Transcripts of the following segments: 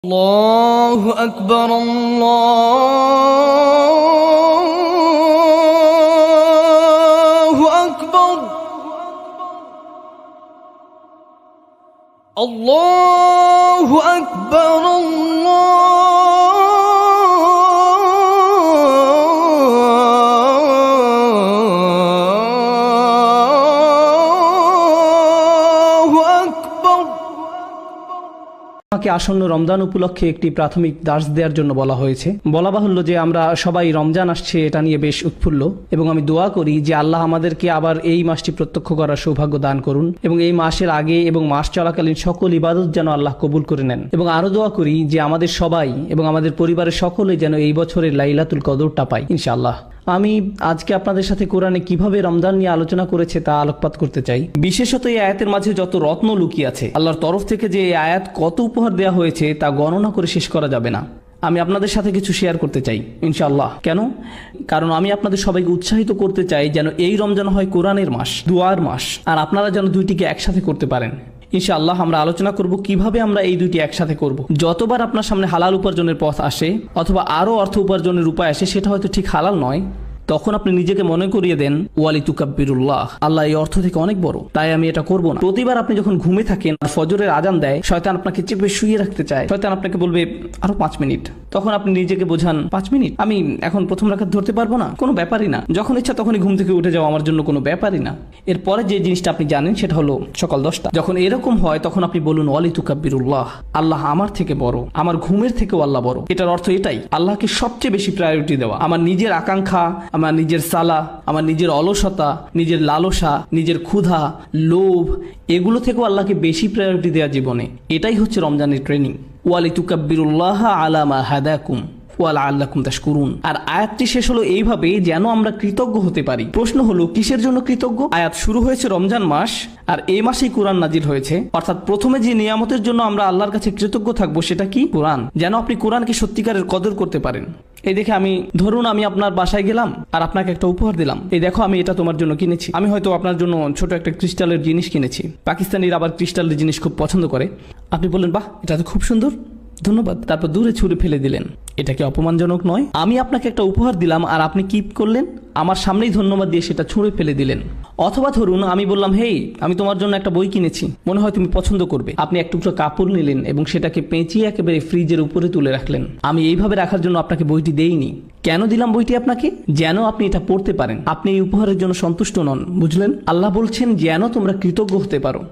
الله أكبر الله أكبر الله أكبر الله أكبر। আমাকে আসন্ন রমজান উপলক্ষে একটি প্রাথমিক দার্স দেওয়ার জন্য বলা হয়েছে। বলা বাহুল্য যে আমরা সবাই রমজান আসছে এটা নিয়ে বেশ উৎফুল্ল, এবং আমি দোয়া করি যে আল্লাহ আমাদেরকে আবার এই মাসটি প্রত্যক্ষ করার সৌভাগ্য দান করুন, এবং এই মাসের আগে এবং মাস চলাকালীন সকল ইবাদত যেন আল্লাহ কবুল করে নেন। এবং আরো দোয়া করি যে আমাদের সবাই এবং আমাদের পরিবারের সকলে যেন এই বছরের লাইলাতুল কদরটা পাই ইনশাআল্লাহ। আমি আজকে আপনাদের সাথে কোরআনে কিভাবে রমজান নিয়ে আলোচনা করেছে তা আলোকপাত করতে চাই। বিশেষত এই আয়াতের মাঝে যত রত্ন লুকিয়ে আছে, আল্লাহর তরফ থেকে যে এই আয়াত কত উপহার দেওয়া হয়েছে তা গণনা করে শেষ করা যাবে না। আমি আপনাদের সাথে কিছু শেয়ার করতে চাই ইনশাআল্লাহ। কেন? কারণ আমি আপনাদের সবাইকে উৎসাহিত করতে চাই যেন এই রমজান হয় কোরআনের মাস, দুয়ার মাস, আর আপনারা যেন দুইটিকে একসাথে করতে পারেন ইনশাআল্লাহ। আমরা আলোচনা করব কিভাবে আমরা এই দুইটি একসাথে করব। যতবার আপনার সামনে হালাল উপার্জনের পথ আসে অথবা আরো অর্থ উপার্জনের উপায় আসে, সেটা হয়তো ঠিক হালাল নয়, তখন আপনি নিজেকে মনে করিয়ে দেন ওয়ালি তুকাব্বিরুল্লাহ, আল্লাহ এই অর্থ থেকে অনেক বড়, তাই আমি এটা করব না। প্রতিবার আপনি যখন ঘুমে থাকেন আর ফজরের আজান দেয়, শয়তান আপনাকে চেপে শুয়ে রাখতে চায়, শয়তান আপনাকে বলবে আরো 5 মিনিট, তখন আপনি নিজেকে বোঝান 5 মিনিট, আমি এখন প্রথম রাকাত ধরতে পারবো না, কোনো ব্যাপারই না, যখন ইচ্ছা তখনই ঘুম থেকে উঠে যাওয়া আমার জন্য কোনো ব্যাপারই না। এরপরে যে জিনিসটা আপনি জানেন সেটা হলো সকাল 10টা। যখন এরকম হয় তখন আপনি বলুন ওয়ালি তুকাব্বিরুল্লাহ, আল্লাহ আমার থেকে বড়, আমার ঘুমের থেকেও আল্লাহ বড়। এটার অর্থ এটাই, আল্লাহকে সবচেয়ে বেশি প্রায়োরিটি দেওয়া। আমার নিজের আকাঙ্ক্ষা, আমার নিজের সালা, আমার নিজের অলসতা, নিজের লালসা, নিজের ক্ষুধা, লোভ, এগুলো থেকেও আল্লাহকে বেশি প্রায়োরিটি দেওয়া জীবনে। এটাই হচ্ছে রমজানের ট্রেনিং। ওয়ালি তুকাব্বিরুল্লাহ আলা মা হাদাকুম ওয়ালা আল্লাকুম তাশকুরুন। আর আয়াতটি শেষ হলো এইভাবে যেন আমরা কৃতজ্ঞ হতে পারি। প্রশ্ন হলো কিসের জন্য কৃতজ্ঞ? আয়াত শুরু হয়েছে রমজান মাস, আর এই মাসেই কোরআন নাজিল হয়েছে, অর্থাৎ প্রথমে যে নিয়ামতের জন্য আমরা আল্লাহর কাছে কৃতজ্ঞ থাকবো সেটা কি? কোরআন। যেন আপনি কোরআনকে সত্যিকারের কদর করতে পারেন। এই দেখে ধরুন আমি আপনার বাসায় গেলাম আর আপনাকে একটা উপহার দিলাম, এই দেখো আমি এটা তোমার জন্য কিনেছি। আমি হয়তো আপনার জন্য ছোট একটা ক্রিস্টালের জিনিস কিনেছি। পাকিস্তানিরা আবার ক্রিস্টালের জিনিস খুব পছন্দ করে। আপনি বললেন বাহ, এটা তো খুব সুন্দর, ধন্যবাদ, তারপর দূরে ছুঁড়ে ফেলে দিলেন। এটা কি অপমানজনক নয়? আমি আপনাকে একটা উপহার দিলাম আর আপনি কি করলেন? আমার সামনেই ধন্যবাদ দিয়ে সেটা ছুঁড়ে ফেলে দিলেন। অথবা ধরুন আমি বললাম হেই, আমি তোমার জন্য একটা বই কিনেছি, মনে হয় তুমি পছন্দ করবে। আপনি এক টুকরো কাপড় নিলেন এবং সেটাকে পেঁচিয়ে একেবারে ফ্রিজের উপরে তুলে রাখলেন। আমি এইভাবে রাখার জন্য আপনাকে বইটি দেইনি। কেন দিলাম বইটি আপনাকে? যেন আপনি এটা পড়তে পারেন। আপনি এই উপহারের জন্য সন্তুষ্ট নন, বুঝলেন? আল্লাহ বলছেন যেন তোমরা কৃতজ্ঞ হতে পারো,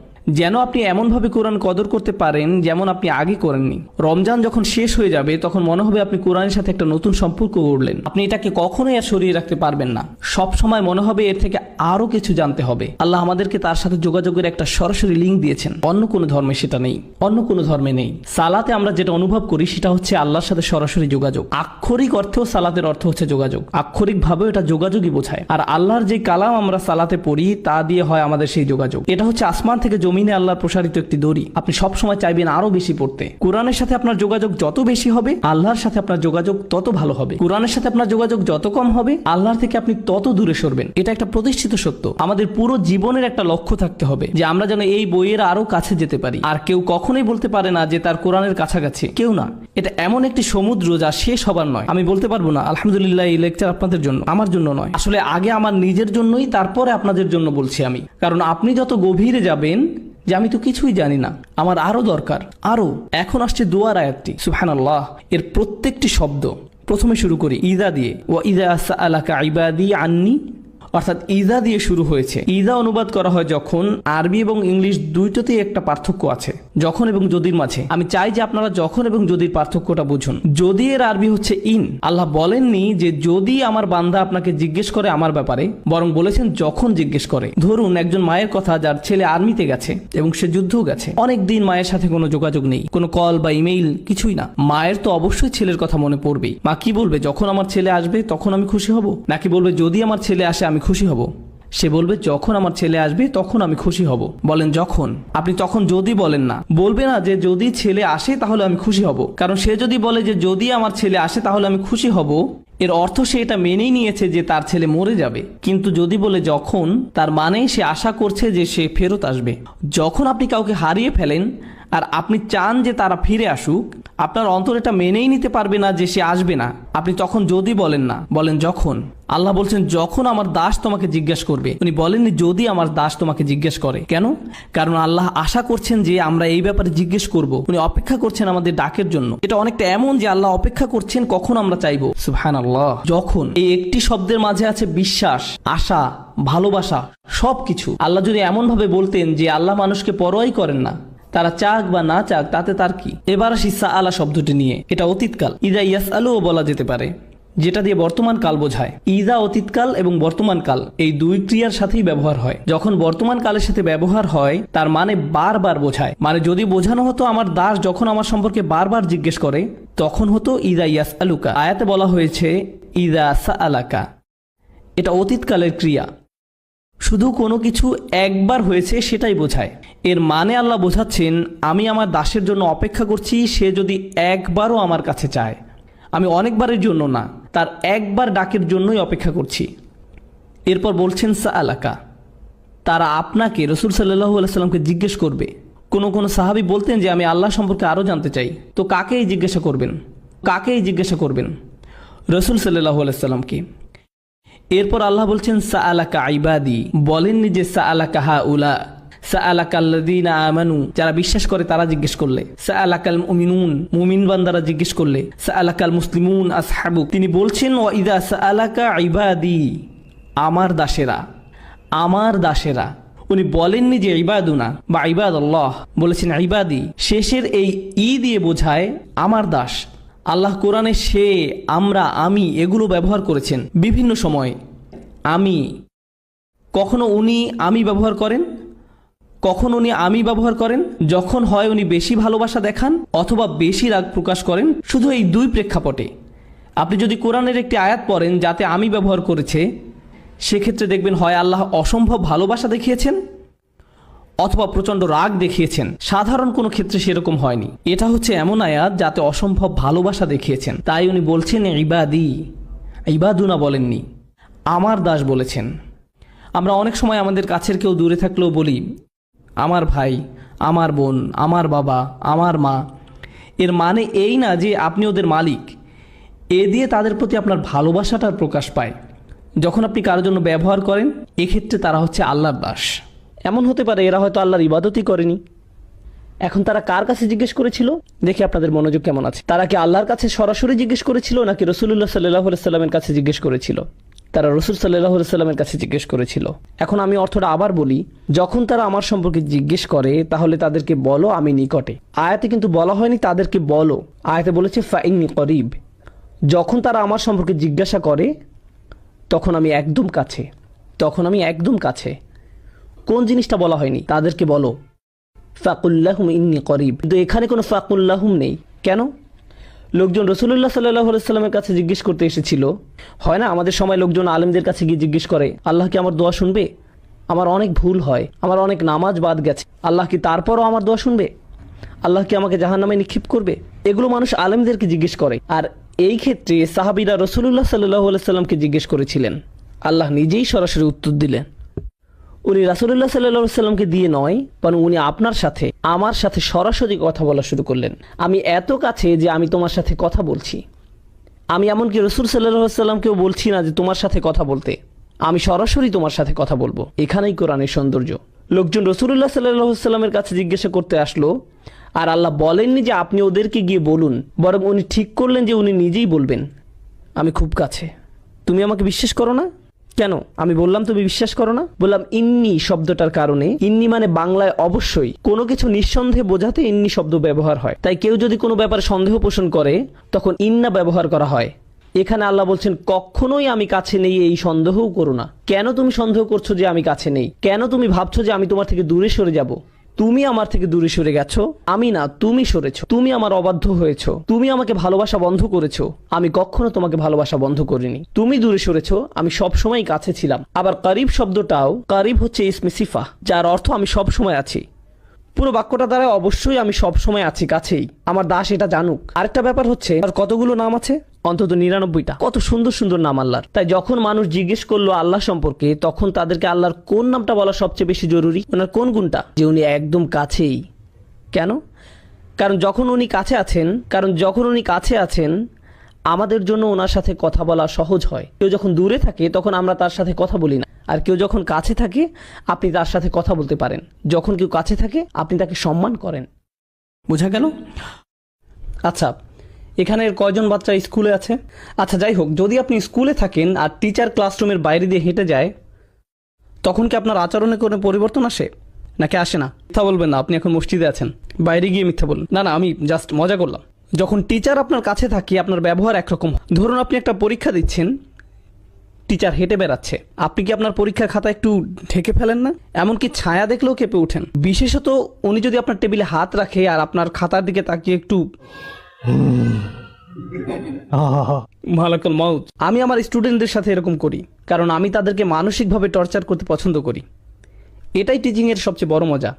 যেন আপনি এমনভাবে কোরআন কদর করতে পারেন যেমন আপনি আগে করেননি। রমজান যখন শেষ হয়ে যাবে তখন মনে হবে আপনি কোরআনের সাথে একটা নতুন সম্পর্ক গড়লেন। আপনি এটাকে কখনোই আর সরিয়ে রাখতে পারবেন না। সব সময় মনে হবে এর থেকে আরো কিছু জানতে হবে। আল্লাহ আমাদেরকে তার সাথে যোগাযোগের একটা সরাসরি লিঙ্ক দিয়েছেন। অন্য কোনো ধর্মে সেটা নেই, অন্য কোনো ধর্মে নেই। সালাতে আমরা যেটা অনুভব করি সেটা হচ্ছে আল্লাহর সাথে সরাসরি যোগাযোগ। আক্ষরিক অর্থেও সালাতের অর্থ হচ্ছে যোগাযোগ, আক্ষরিক ভাবেও এটা যোগাযোগই বোঝায়। আর আল্লাহর যে কালাম আমরা সালাতে পড়ি তা দিয়ে হয় আমাদের সেই যোগাযোগ। এটা হচ্ছে আসমান থেকে জমিনে আল্লাহর প্রসারিত একটি দড়ি। আপনি সব সময় চাইবেন আরো বেশি পড়তে। কোরআনের সাথে আপনার যোগাযোগ যত বেশি হবে, আল্লাহর সাথে আপনার যোগাযোগ তত ভালো হবে। কোরআনের সাথে আপনার যোগাযোগ যত কম হবে, আল্লাহর থেকে আপনি তত দূরে সরবেন। এটা একটা প্রতিষ্ঠিত সত্য। আমাদের পুরো জীবনের একটা লক্ষ্য থাকতে হবে যে আমরা যেন এই বইয়ের আরো কাছে যেতে পারি। আর কেউ কখনোই বলতে পারে না যে তার কোরআনের কাছাকাছি, কেউ না। এটা এমন একটি সমুদ্র যা শেষ হবার নয়। আমি বলতে পারবো না আলহামদুলিল্লাহ এই লেকচার আপনাদের জন্য, আমার জন্য নয়। আসলে আগে আমার নিজের জন্যই, তারপরে আপনাদের জন্য বলছি আমি। কারণ আপনি যত গভীরে যাবেন যে আমি তো কিছুই জানি না, আমার আরো দরকার, আরো। এখন আসছে দুয়ার আয়াতটি, সুবহানাল্লাহ। এর প্রত্যেকটি শব্দ প্রথমে শুরু করি ইদা দিয়ে। ওয়া ইদা সাআলাকা ইবাদি আন্নি, অর্থাৎ ইদা দিয়ে শুরু হয়েছে। ইদা অনুবাদ করা হয় যখন। আরবি এবং ইংলিশ দুইটাতেই একটা পার্থক্য আছে, যখন এবং যদির মাঝে। আমি চাই যে আপনারা যখন এবং যদির পার্থক্যটা বুঝুন। যদি এর আরবি হচ্ছে ইন। আল্লাহ বলেননি যে যদি আমার বান্দা আপনাকে জিজ্ঞেস করে আমার ব্যাপারে, বরং বলেছেন যখন জিজ্ঞেস করে। ধরুন একজন মায়ের কথা যার ছেলে আর্মিতে গেছে এবং সে যুদ্ধও গেছে, অনেক দিন মায়ের সাথে কোনো যোগাযোগ নেই, কোনো কল বা ইমেইল কিছুই না। মায়ের তো অবশ্যই ছেলের কথা মনে পড়বেই। মা কি বলবে? যখন আমার ছেলে আসবে তখন আমি খুশি হব? নাকি বলবে যদি আমার ছেলে আসে আমি খুশি হব? সে বলবে যখন আমার ছেলে আসবে তখন আমি খুশি হব। বলেন যখন। আপনি তখন যদি বলেন না, বলবে না যে যদি ছেলে আসে তাহলে আমি খুশি হব। কারণ সে যদি বলে যে যদি আমার ছেলে আসে তাহলে আমি খুশি হব, এর অর্থ সে এটা মেনেই নিয়েছে যে তার ছেলে মরে যাবে। কিন্তু যদি বলে যখন, তার মানে সে আশা করছে যে সে ফেরত আসবে। যখন আপনি কাউকে হারিয়ে ফেলেন, আর আপনি চান যে তারা ফিরে আসুক, আপনার অন্তর এটা মেনেই নিতে পারবে না যে সে আসবে না। আপনি তখন যদি বলেন না, বলেন যখন। আল্লাহ বলছেন যখন আমার দাস তোমাকে জিজ্ঞেস করবে। উনি বলেননি যদি আমার দাস তোমাকে জিজ্ঞেস করে। কেন? কারণ আল্লাহ আশা করছেন যে আমরা এই ব্যাপারে জিজ্ঞেস করব। উনি অপেক্ষা করছেন আমাদের ডাকের জন্য। এটা অনেকটা এমন যে আল্লাহ অপেক্ষা করছেন কখন আমরা চাইবো। সুবহানাল্লাহ। যখন, এই একটি শব্দের মাঝে আছে বিশ্বাস, আশা, ভালোবাসা, সবকিছু। আল্লাহ যদি এমন ভাবে বলতেন যে আল্লাহ মানুষকে পরোয়াই করেন না, তারা চাক বা না চাক তাতে তার কি। এবার আসি সাআলা শব্দটি নিয়ে। এটা অতীতকাল। ইদা ইয়াসআলুও বলা যেতে পারে, যেটা দিয়ে বর্তমান কাল বোঝায়। ইদা অতীতকাল এবং বর্তমান কাল এই দুই ক্রিয়ার সাথেই ব্যবহার হয়। যখন বর্তমান কালের সাথে ব্যবহার হয় তার মানে বারবার বোঝায়। মানে যদি বোঝানো হতো আমার দাস যখন আমার সম্পর্কে বারবার জিজ্ঞেস করে, তখন হতো ইদা ইয়াসআলুকা। আয়াতে বলা হয়েছে ইদা সাআলাকা। এটা অতীতকালের ক্রিয়া। শুধু কোনো কিছু একবার হয়েছে সেটাই বোঝায়। এর মানে আল্লাহ বোঝাচ্ছেন আমি আমার দাসের জন্য অপেক্ষা করছি, সে যদি একবারও আমার কাছে চায়। আমি অনেকবারের জন্য না, তার একবার ডাকের জন্যই অপেক্ষা করছি। এরপর বলছেন সাআলাকা, তারা আপনাকে, রাসূল সাল্লাল্লাহু আলাইহি সাল্লামকে জিজ্ঞেস করবে। কোনো সাহাবী বলতেন যে আমি আল্লাহ সম্পর্কে আরও জানতে চাই। তো কাকেই জিজ্ঞাসা করবেন? কাকেই জিজ্ঞাসা করবেন? রাসূল সাল্লাল্লাহু আলাইহি সাল্লামকে। এরপর আল্লাহ বলছেন সাআলাকা ইবাদি, বলেননি যে সাআলাকা হাউলা, সাআলাকাল্লাযীনা আমানু, যারা বিশ্বাস করে তারা জিজ্ঞেস করলে, সাআলাকাল মুমিনুন, মুমিন বান্দারা জিজ্ঞেস করলে, সাআলাকাল মুসলিমুন আসহাবু। তিনি বলছেন ওয়া ইযা সাআলাকা ইবাদি, আমার দাসেরা, আমার দাসেরা। উনি বলেননি যে ইবাদুনা বা ইবাদাল্লাহ, বলেছেন ইবাদি। শেষের এই ই দিয়ে বোঝায় আমার দাস। আল্লাহ কোরআনে সে, আমরা, আমি এগুলো ব্যবহার করেছেন বিভিন্ন সময়। আমি, কখনো উনি আমি ব্যবহার করেন, কখন উনি আমি ব্যবহার করেন যখন হয় উনি বেশি ভালোবাসা দেখান অথবা বেশি রাগ প্রকাশ করেন। শুধু এই দুই প্রেক্ষাপটে। আপনি যদি কোরআনের একটি আয়াত পড়েন যাতে আমি ব্যবহার করেছে, সেক্ষেত্রে দেখবেন হয় আল্লাহ অসম্ভব ভালোবাসা দেখিয়েছেন অথবা প্রচণ্ড রাগ দেখিয়েছেন। সাধারণ কোনো ক্ষেত্রে সেরকম হয়নি। এটা হচ্ছে এমন আয়াত যাতে অসম্ভব ভালোবাসা দেখিয়েছেন। তাই উনি বলছেন ইবাদি, ইবাদুনা বলেননি, আমার দাস বলেছেন। আমরা অনেক সময় আমাদের কাছের কেউ দূরে থাকলেও বলি আমার ভাই, আমার বোন, আমার বাবা, আমার মা। এর মানে এই না যে আপনি ওদের মালিক। এ দিয়ে তাদের প্রতি আপনার ভালোবাসাটার প্রকাশ পায়। যখন আপনি কারোর জন্য ব্যবহার করেন, এক্ষেত্রে তারা হচ্ছে আল্লাহর দাস। এমন হতে পারে এরা হয়তো আল্লাহর ইবাদতই করেনি। এখন তারা কার কাছে জিজ্ঞেস করেছিল? দেখি আপনাদের মনোযোগ কেমন আছে। তারা কি আল্লাহর কাছে সরাসরি জিজ্ঞেস করেছিল নাকি রাসূলুল্লাহ সাল্লাল্লাহু আলাইহি সাল্লামের কাছে জিজ্ঞেস করেছিল? তারা রাসূল সাল্লাল্লাহু আলাইহি সাল্লামের কাছে জিজ্ঞেস করেছিল। এখন আমি অর্থটা আবার বলি, যখন তারা আমার সম্পর্কে জিজ্ঞেস করে তাহলে তাদেরকে বলো আমি নিকটে। আয়াতে কিন্তু বলা হয়নি তাদেরকে বলো, আয়াতে বলেছে ফাইন্নী করিব। যখন তারা আমার সম্পর্কে জিজ্ঞাসা করে তখন আমি একদম কাছে, তখন আমি একদম কাছে। কোন জিনিসটা বলা হয়নি? তাদেরকে বলো ফাকুল্লাহুম ইন্নী করিব। কিন্তু এখানে কোনো ফাকুল্লাহুম নেই। কেন? লোকজন রাসূলুল্লাহ সাল্লাল্লাহু আলাইহি সাল্লামের কাছে জিজ্ঞেস করতে এসেছিল। হয় না আমাদের সময় লোকজন আলেমদের কাছে গিয়ে জিজ্ঞেস করে আল্লাহ কি আমার দোয়া শুনবে? আমার অনেক ভুল হয়, আমার অনেক নামাজ বাদ গেছে, আল্লাহ কি তারপরও আমার দোয়া শুনবে? আল্লাহ কি আমাকে জাহান্নামে নিক্ষেপ করবে? এগুলো মানুষ আলেমদেরকে জিজ্ঞেস করে। আর এই ক্ষেত্রে সাহাবীরা রাসূলুল্লাহ সাল্লাল্লাহু আলাইহি সাল্লামকে জিজ্ঞেস করেছিলেন। আল্লাহ নিজেই সরাসরি উত্তর দিলেন। উনি রাসূলুল্লাহ সাল্লাল্লাহু আলাইহি সাল্লামকে দিয়ে নয়, বরং উনি আপনার সাথে, আমার সাথে সরাসরি কথা বলা শুরু করলেন। আমি এত কাছে যে আমি তোমার সাথে কথা বলছি। আমি এমনকি রাসূল সাল্লাল্লাহু আলাইহি সাল্লামকেও বলছি না যে তোমার সাথে কথা বলতে, আমি সরাসরি তোমার সাথে কথা বলবো। এখানেই কোরআনের সৌন্দর্য। লোকজন রাসূলুল্লাহ সাল্লাল্লাহু আলাইহি সাল্লামের কাছে জিজ্ঞাসা করতে আসলো, আর আল্লাহ বলেননি যে আপনি ওদেরকে গিয়ে বলুন, বরং উনি ঠিক করলেন যে উনি নিজেই বলবেন আমি খুব কাছে। তুমি আমাকে বিশ্বাস করো না কেন? আমি বললাম তুমি বিশ্বাস করো না? বললাম ইন্নি শব্দটার কারণে। ইন্নি মানে বাংলায় অবশ্যই, কোনো কিছু নিঃসন্দেহে বোঝাতে ইন্নি শব্দ ব্যবহার হয়। তাই কেউ যদি কোনো ব্যাপারে সন্দেহ পোষণ করে তখন ইন্না ব্যবহার করা হয়। এখানে আল্লাহ বলছেন কখনোই আমি কাছে নেই, এই সন্দেহও করো না। কেন তুমি সন্দেহ করছো যে আমি কাছে নেই? কেন তুমি ভাবছো যে আমি তোমার থেকে দূরে সরে যাব? তুমি আমার থেকে দূরে সরে গেছো, আমি না, তুমি সরেছো। তুমি আমার অবাধ্য হয়েছো, তুমি আমাকে ভালোবাসা বন্ধ করেছো। আমি কখনো তোমাকে ভালোবাসা বন্ধ করিনি। তুমি দূরে সরেছো, আমি সব সময় কাছে ছিলাম। আবার করিব শব্দটাও, করিব হচ্ছে ইসমে সিফা, যার অর্থ আমি সব সময় আছি। পুরো বাক্যটা দ্বারা অবশ্যই আমি সব সময় আছি, কাছেই। আমার দাস এটা জানুক। আরেকটা ব্যাপার হচ্ছে আর কতগুলো নাম আছে? অন্তত 99টা। কত সুন্দর সুন্দর নাম আল্লাহর। তাই যখন মানুষ জিজ্ঞেস করলো আল্লাহ সম্পর্কে, তখন তাদেরকে আল্লাহর কোন নামটা বলা সবচেয়ে বেশি জরুরি? ওনার কোন গুণটা? যে উনি একদম কাছেই। কেন? কারণ যখন উনি কাছে আছেন আমাদের জন্য ওনার সাথে কথা বলা সহজ হয়। কেউ যখন দূরে থাকে তখন আমরা তার সাথে কথা বলি না, আর কেউ যখন কাছে থাকে আপনি তার সাথে কথা বলতে পারেন। যখন কেউ কাছে থাকে আপনি তাকে সম্মান করেন। বোঝা গেল? আচ্ছা, এখানের কয়জন বাচ্চা স্কুলে আছে? আচ্ছা যাই হোক, যদি আপনি স্কুলে থাকেন আর টিচার ক্লাসরুমের বাইরে দিয়ে হেঁটে যায়, তখন কি আপনার আচরণে কোনো পরিবর্তন আসে নাকি আসে না? মিথ্যা বলবেন না, আপনি এখন মসজিদে আছেন, বাইরে গিয়ে মিথ্যা বলুন। না না, আমি জাস্ট মজা করলাম। যখন টিচার আপনার কাছে থাকে আপনার ব্যবহার একরকম। ধরুন আপনি একটা পরীক্ষা দিচ্ছেন, টিচার হেঁটে বেড়াচ্ছে, আপনি কি আপনার পরীক্ষার খাতা একটু ঢেকে ফেলেন না? এমনকি ছায়া দেখলেও কেঁপে ওঠেন। বিশেষত উনি যদি আপনার টেবিলে হাত রাখে আর আপনার খাতার দিকে তাকিয়ে একটু মালাকুল মাউত। আমি আমার স্টুডেন্টদের সাথে এরকম করি, কারণ আমি তাদেরকে মানসিকভাবে টর্চার করতে পছন্দ করি। এটাই টিচিংয়ের সবচেয়ে বড় মজা।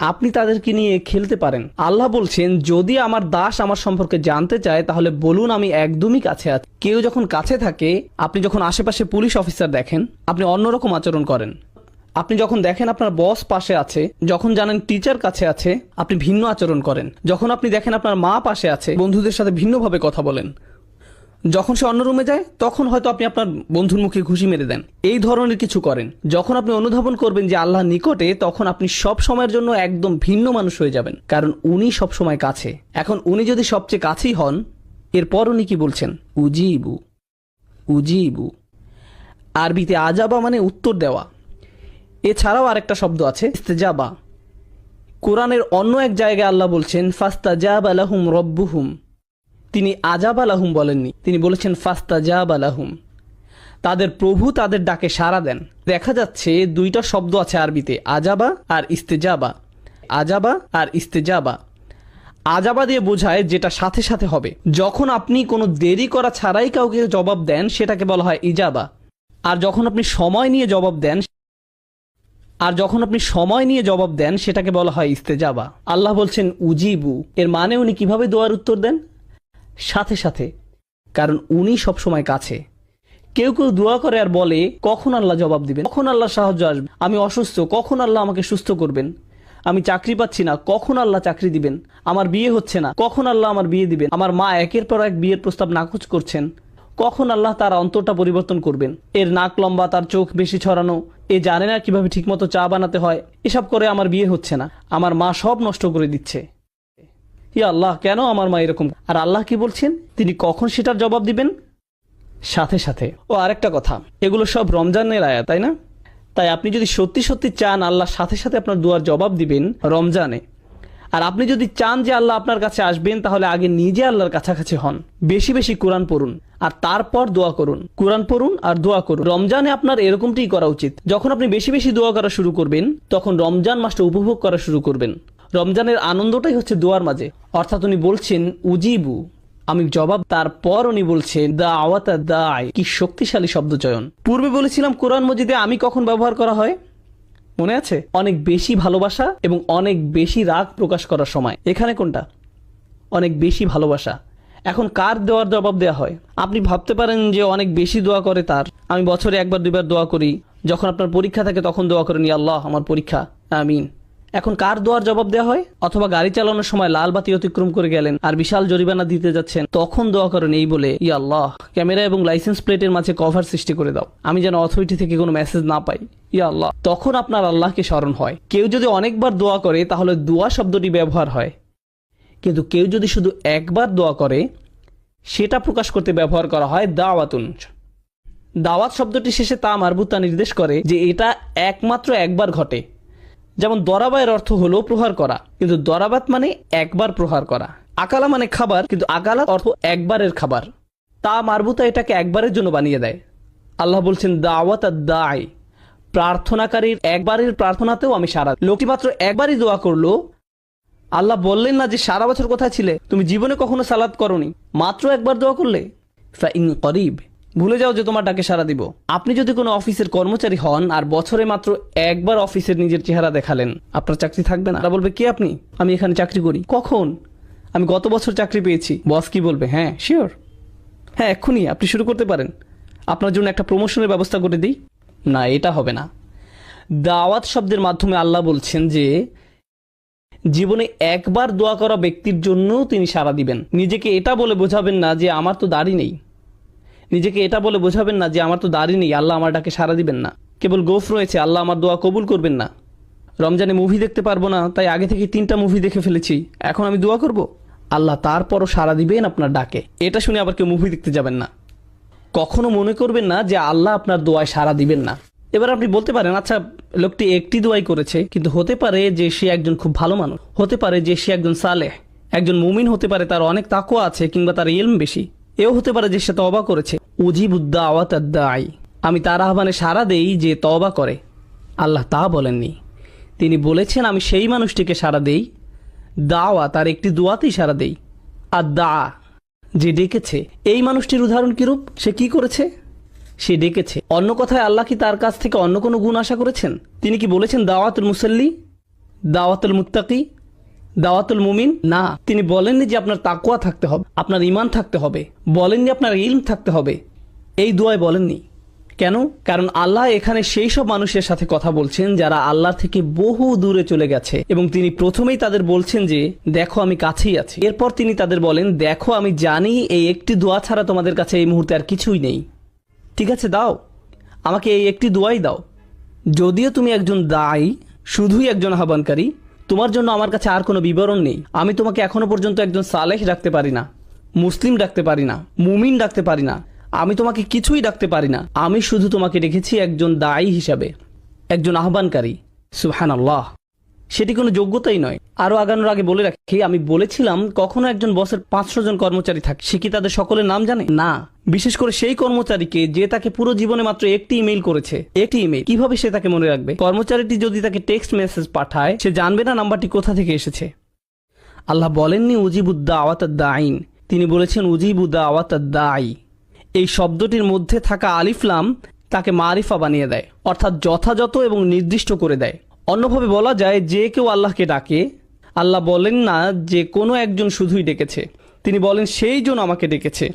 আপনি তাদেরকে নিয়ে খেলতে পারেন। আল্লাহ বলছেন, যদি আমার দাস আমার সম্পর্কে জানতে চায় তাহলে বলুন আমি একদমই কাছে আছি। কেউ যখন কাছে থাকে, আপনি যখন আশেপাশে পুলিশ অফিসার দেখেন আপনি অন্যরকম আচরণ করেন। আপনি যখন দেখেন আপনার বস পাশে আছে, যখন জানেন টিচার কাছে আছে, আপনি ভিন্ন আচরণ করেন। যখন আপনি দেখেন আপনার মা পাশে আছে, বন্ধুদের সাথে ভিন্নভাবে কথা বলেন। যখন সে অন্য রুমে যায় তখন হয়তো আপনি আপনার বন্ধুর মুখে ঘুষি মেরে দেন। এই ধরনের কিছু করেন। যখন আপনি অনুধাবন করবেন যে আল্লাহ নিকটে, তখন আপনি সব সময়ের জন্য একদম ভিন্ন মানুষ হয়ে যাবেন, কারণ উনি সব সময় কাছে। এখন উনি যদি সবচেয়ে কাছেই হন, এরপর উনি কি বলছেন? উজিবু। উজিবু আরবিতে আজাবা মানে উত্তর দেওয়া। এছাড়াও আরেকটা শব্দ আছে ইস্তেজাবা। কোরআনের অন্য এক জায়গায় আল্লাহ বলছেন ফাস্তাজাবা লাহুম রব্বুহুম। তিনি আজাবা লাহুম বলেননি, তিনি বলেছেন ফাস্তাজাবা লাহুম। তাদের প্রভু তাদের ডাকে সাড়া দেন। দেখা যাচ্ছে দুইটা শব্দ আছে আরবিতে, আজাবা আর ইস্তেজাবা। আজাবা আর ইস্তেজাবা। আজাবা দিয়ে বোঝায় যেটা সাথে সাথে হবে। যখন আপনি কোনো দেরি করা ছাড়াই কাউকে জবাব দেন সেটাকে বলা হয় ইজাবা। আর যখন আপনি সময় নিয়ে জবাব দেন সেটাকে বলা হয় ইস্তেজাবা। আল্লাহ বলছেন উজিবু, এর মানে উনি কিভাবে দোয়ার উত্তর দেন? সাথে সাথে, কারণ উনি সব সময় কাছে। কেউ কেউ দোয়া করে আর বলে কখন আল্লাহ জবাব দিবেন, কখন আল্লাহ সাহায্য আসবে, আমি অসুস্থ, কখন আল্লাহ আমাকে সুস্থ করবেন, আমি চাকরি পাচ্ছি না, কখন আল্লাহ চাকরি দিবেন, আমার বিয়ে হচ্ছে না, কখন আল্লাহ আমার বিয়ে দিবেন, আমার মা একের পর এক বিয়ের প্রস্তাব নাকচ করছেন, কখন আল্লাহ তার অন্তরটা পরিবর্তন করবেন, এর নাক লম্বা, তার চোখ বেশি ছড়ানো, এ জানে না কিভাবে ঠিকমতো চা বানাতে হয়, এসব করে আমার বিয়ে হচ্ছে না, আমার মা সব নষ্ট করে দিচ্ছে, ইয়া আল্লাহ কেন আমার মা এরকম। আর আল্লাহ কি বলছেন? তিনি কখন সেটার জবাব দিবেন? সাথে সাথে। ও আরেকটা কথা, এগুলো সব রমজানের আয়াত, তাই না? তাই আপনি যদি সত্যি সত্যি চান আল্লাহ সাথে সাথে আপনার দুয়ার জবাব দিবেন রমজানে, আর আপনি যদি চান যে আল্লাহ আপনার কাছে আসবেন, তাহলে আগে নিজে আল্লাহর কাছাকাছি হন, বেশি বেশি কোরআন পড়ুন আর তারপর দোয়া করুন। কোরআন পড়ুন আর দোয়া করুন। রমজানে আপনার এরকমটাই করা উচিত। যখন আপনি বেশি বেশি দোয়া করা শুরু করবেন, তখন রমজান মাসটা উপভোগ করা শুরু করবেন। রমজানের আনন্দটাই হচ্ছে দোয়ার মাঝে। অর্থাৎ উনি বলছেন উজিবু, আমি জবাব। তারপর উনি বলছেন দাওয়াতা দাঈ। কি শক্তিশালী শব্দ চয়ন। পূর্বে বলেছিলাম কোরআন মজিদে আমি কখন ব্যবহার করা হয়, মনে আছে? অনেক বেশি ভালোবাসা এবং অনেক বেশি রাগ প্রকাশ করার সময়। এখানে কোনটা? অনেক বেশি ভালোবাসা। এখন কার দেওয়ার জবাব দেওয়া হয়? আপনি ভাবতে পারেন যে অনেক বেশি দোয়া করে তার। আমি বছরে একবার দুইবার দোয়া করি। যখন আপনার পরীক্ষা থাকে তখন দোয়া করেন ইয়া আল্লাহ আমার পরীক্ষা, আমিন। এখন কার দোয়ার জবাব দেওয়া হয়? অথবা গাড়ি চালানোর সময় লাল বাতি অতিক্রম করে গেলেন আর বিশাল জরিমানা দিতে যাচ্ছেন, তখন দোয়া করেন এই বলে ইয়া আল্লাহ ক্যামেরা এবং লাইসেন্স প্লেটের মাঝে কভার সৃষ্টি করে দাও, আমি যেন অথরিটি থেকে কোনো মেসেজ না পাই, ইয়া আল্লাহ। তখন আপনার আল্লাহকে স্মরণ হয়। কেউ যদি অনেকবার দোয়া করে তাহলে দোয়া শব্দটি ব্যবহার হয়, কিন্তু কেউ যদি শুধু একবার দোয়া করে সেটা প্রকাশ করতে ব্যবহার করা হয় দাওয়াতুন। দাওয়াত শব্দটি শেষে তা মারবুতা নির্দেশ করে যে এটা একমাত্র একবার ঘটে। যেমন দরাবায়ের অর্থ হলো প্রহার করা, কিন্তু দরাবাত মানে একবার প্রহার করা। আকালা মানে খাবার, কিন্তু আকালা অর্থ একবারের খাবার। তা মারবুতা এটাকে একবারের জন্য বানিয়ে দেয়। আল্লাহ বলছেন দাওয়াত দাঈ, প্রার্থনাকারীর একবারের প্রার্থনাতেও আমি সাড়া। লোকটি মাত্র একবারই দোয়া করলো। আল্লাহ বললেন না যে সারা বছর কোথায় ছিলে, তুমি জীবনে কখনো সালাত করনি, মাত্র একবার দোয়া করলে। ফাইন করিব, ভুলে যাও যে তোমার ডাকে সাড়া দিব। আপনি যদি কোনো অফিসের কর্মচারী হন আর বছরে মাত্র একবার অফিসের নিজের চেহারা দেখালেন, আপনার চাকরি থাকবে না। বলবে কে আপনি? আমি এখানে চাকরি করি। কখন? আমি গত বছর চাকরি পেয়েছি। বস কি বলবে? হ্যাঁ শিওর, হ্যাঁ এক্ষুনি আপনি শুরু করতে পারেন, আপনার জন্য একটা প্রমোশনের ব্যবস্থা করে দিই। না, এটা হবে না। দাওয়াত শব্দের মাধ্যমে আল্লাহ বলছেন যে জীবনে একবার দোয়া করা ব্যক্তির জন্যও তিনি সাড়া দিবেন। নিজেকে এটা বলে বোঝাবেন না যে আমার তো দাড়ি নেই, নিজেকে এটা বলে বোঝাবেন না যে আমার তো দাড়ি নেই, আল্লাহ আমার ডাকে সাড়া দিবেন না। কেবল গোফ রয়েছে, আল্লাহ আমার দোয়া কবুল করবেন না। রমজানে মুভি দেখতে পারবো না, তাই আগে থেকে 3টা মুভি দেখে ফেলেছি, এখন আমি দোয়া করব। আল্লাহ তারপরও সাড়া দিবেন আপনার ডাকে। এটা শুনে আবার কেউ মুভি দেখতে যাবেন না। কখনো মনে করবেন না যে আল্লাহ আপনার দোয়ায় সাড়া দিবেন না। এবার আপনি বলতে পারেন, আচ্ছা লোকটি একটি দোয়াই করেছে, কিন্তু হতে পারে যে সে একজন খুব ভালো মানুষ, হতে পারে যে সে একজন সালেহ, একজন মুমিন হতে পারে, তার অনেক তাকওয়া আছে, কিংবা তার ইলম বেশি। এও হতে পারে যে সে তওবা করেছে। উজিবুদ্দাওয়াত আদ-দাঈ, আমি তার আহ্বানে সাড়া দেই যে তওবা করে। আল্লাহ তা বলেননি, তিনি বলেছেন আমি সেই মানুষটিকে সাড়া দেই, দাওয়া তার একটি দোয়াতেই সাড়া দেই। আর দা, যে ডেকেছে। এই মানুষটির উদাহরণ কিরূপ? সে কি করেছে? সে ডেকেছে। অন্য কথায় আল্লাহ কি তার কাছ থেকে অন্য কোনো গুণ আশা করেছেন? তিনি কি বলেছেন দাওয়াতুল মুসাল্লি, দাওয়াতুল মুত্তাকি, দাওয়াতুল মুমিন? না, তিনি বলেননি যে আপনার তাকওয়া থাকতে হবে, আপনার ঈমান থাকতে হবে, বলেননি আপনার ইলম থাকতে হবে। এই দোয়ায় বলেননি। কেন? কারণ আল্লাহ এখানে সেই সব মানুষের সাথে কথা বলছেন যারা আল্লাহ থেকে বহু দূরে চলে গেছে, এবং তিনি প্রথমেই তাদের বলছেন যে দেখো আমি কাছেই আছি। এরপর তিনি তাদের বলেন দেখো আমি জানি এই একটি দোয়া ছাড়া তোমাদের কাছে এই মুহূর্তে আর কিছুই নেই। ঠিক আছে, দাও আমাকে এই একটি দোয়াই দাও। যদিও তুমি একজন দায়ী, শুধুই একজন আহ্বানকারী, তোমার জন্য আমার কাছে আর কোনো বিবরণ নেই। আমি তোমাকে এখনো পর্যন্ত একজন সালেহ ডাকতে পারি না, মুসলিম ডাকতে পারি না, মুমিন ডাকতে পারি না, আমি তোমাকে কিছুই ডাকতে পারি না। আমি শুধু তোমাকে রেখেছি একজন দায়ী হিসাবে, একজন আহ্বানকারী। সুবহানাল্লাহ, সেটি কোনো যোগ্যতাই নয়। আরও আগানোর আগে বলে রাখি, আমি বলেছিলাম কখনো একজন বসের 500 জন কর্মচারী থাকে, সে কি তাদের সকলের নাম জানে? না। বিশেষ করে সেই কর্মচারীকে যে তাকে পুরো জীবনে মাত্র একটি ইমেইল করেছে, একটি ইমেইল, কিভাবে সে তাকে মনে রাখবে? কর্মচারীটি যদি তাকে টেক্সট মেসেজ পাঠায়, সে জানবে না নাম্বারটি কোথা থেকে এসেছে। আল্লাহ বলেননি উজিবুদ্দাওয়াত আদ-দাঈন, তিনি বলেছেন উজিবুদ্দাওয়াত আদ-দাঈ। এই শব্দটির মধ্যে থাকা আলিফলাম তাকে মারিফা বানিয়ে দেয়, অর্থাৎ যথাযথ এবং নির্দিষ্ট করে দেয়। অন্যভাবে বলা যায়, যে কেউ আল্লাহকে ডাকে, আল্লাহ বলেন না যে কোনো একজন শুধুই ডেকেছে, তিনি বলেন সেই জন আমাকে ডেকেছে,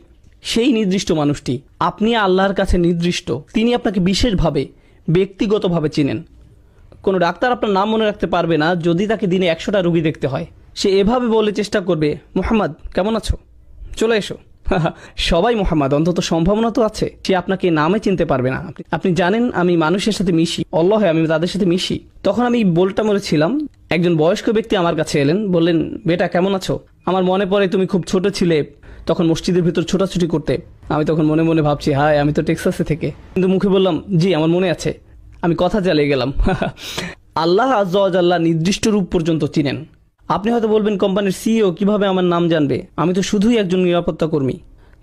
সেই নির্দিষ্ট মানুষটি। আপনি আল্লাহর কাছে নির্দিষ্ট, তিনি আপনাকে বিশেষভাবে ব্যক্তিগতভাবে চিনেন। কোনো ডাক্তার আপনার নাম মনে রাখতে পারবে না যদি তাকে দিনে 100টা রোগী দেখতে হয়। সে এভাবে বলে চেষ্টা করবে, মুহাম্মদ কেমন আছো, চলে এসো। সবাই মোহাম্মদ, অন্তত সম্ভাবনা তো আছে। সে আপনাকে নামে চিনতে পারবে না। আপনি জানেন আমি মানুষের সাথে মিশি, অল্লাহে আমি তাদের সাথে মিশি। তখন আমি বলটা মরেছিলাম। একজন বয়স্ক ব্যক্তি আমার কাছে এলেন, বললেন বেটা কেমন আছো? আমার মনে পড়ে তুমি খুব ছোট ছিলে, তখন মসজিদের ভিতর ছোটাছুটি করতে। আমি তখন মনে মনে ভাবছি, হায় আমি তো টেক্সাসে থেকে, কিন্তু মুখে বললাম জি আমার মনে আছে। আমি কথা চালিয়ে গেলাম। আল্লাহ আজ্জা ওয়া জাল্লা নির্দিষ্ট রূপ পর্যন্ত চিনেন। আপনি হয়তো বলবেন কোম্পানির সিইও কিভাবে আমার নাম জানবে? আমি তো শুধুই একজন নিরাপত্তা কর্মী।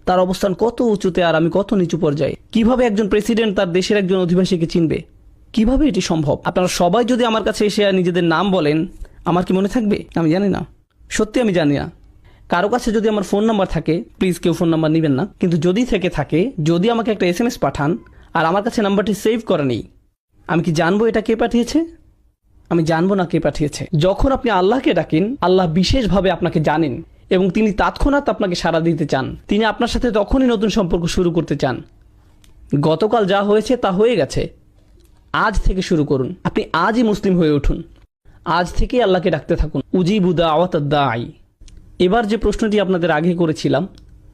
তার অবস্থান কত উঁচুতে আর আমি কত নিচু পর্যায়ে। কিভাবে একজন প্রেসিডেন্ট তার দেশের একজন অধিবাসীকে চিনবে? কিভাবে এটি সম্ভব? আপনারা সবাই যদি আমার কাছে এসে নিজেদের নাম বলেন, আমার কি মনে থাকবে? আমি জানি না, সত্যি আমি জানি না। কারো কাছে যদি আমার ফোন নাম্বার থাকে, প্লিজ কেউ ফোন নাম্বার নেবেন না, কিন্তু যদি থেকে থাকে, যদি আমাকে একটা SMS পাঠান আর আমার কাছে নাম্বারটি সেভ করা নেই, আমি কি জানবো এটা কে পাঠিয়েছে? আমি জানবো না কে পাঠিয়েছে। যখন আপনি আল্লাহকে ডাকেন, আল্লাহ বিশেষভাবে আপনাকে জানেন এবং তিনি তৎক্ষণাৎ আপনাকে সাড়া দিতে চান। তিনি আপনার সাথে তখনই নতুন সম্পর্ক শুরু করতে চান। গতকাল যা হয়েছে তা হয়ে গেছে, আজ থেকে শুরু করুন। আপনি আজই মুসলিম হয়ে উঠুন, আজ থেকেই আল্লাহকে ডাকতে থাকুন। উজিবু দাওয়াত আদ-দাঈ। এবার যে প্রশ্নটি আপনাদের আগে করেছিলাম,